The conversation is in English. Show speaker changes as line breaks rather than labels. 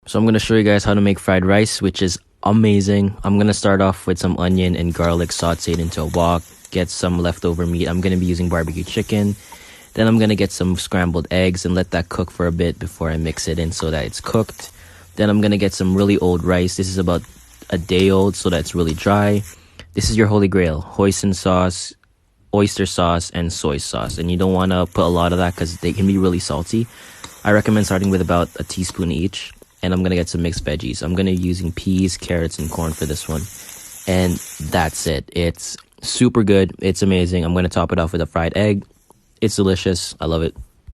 So I'm gonna show you guys how to make fried rice, which is amazing. I'm gonna start off with some onion and garlic sauteed into a wok. Get some leftover meat. I'm gonna be using barbecue chicken. Then I'm gonna get some scrambled eggs and let that cook for a bit before I mix it in so that it's cooked. Then I'm gonna get some really old rice. This is about a day old, so that's really dry. This is your holy grail: hoisin sauce, oyster sauce, and soy sauce. And you don't want to put a lot of that because they can be really salty. I recommend starting with about a teaspoon each. And I'm gonna get some mixed veggies. I'm gonna be using peas, carrots, and corn for this one. And that's it. It's super good. It's amazing. I'm gonna top it off with a fried egg. It's delicious. I love it.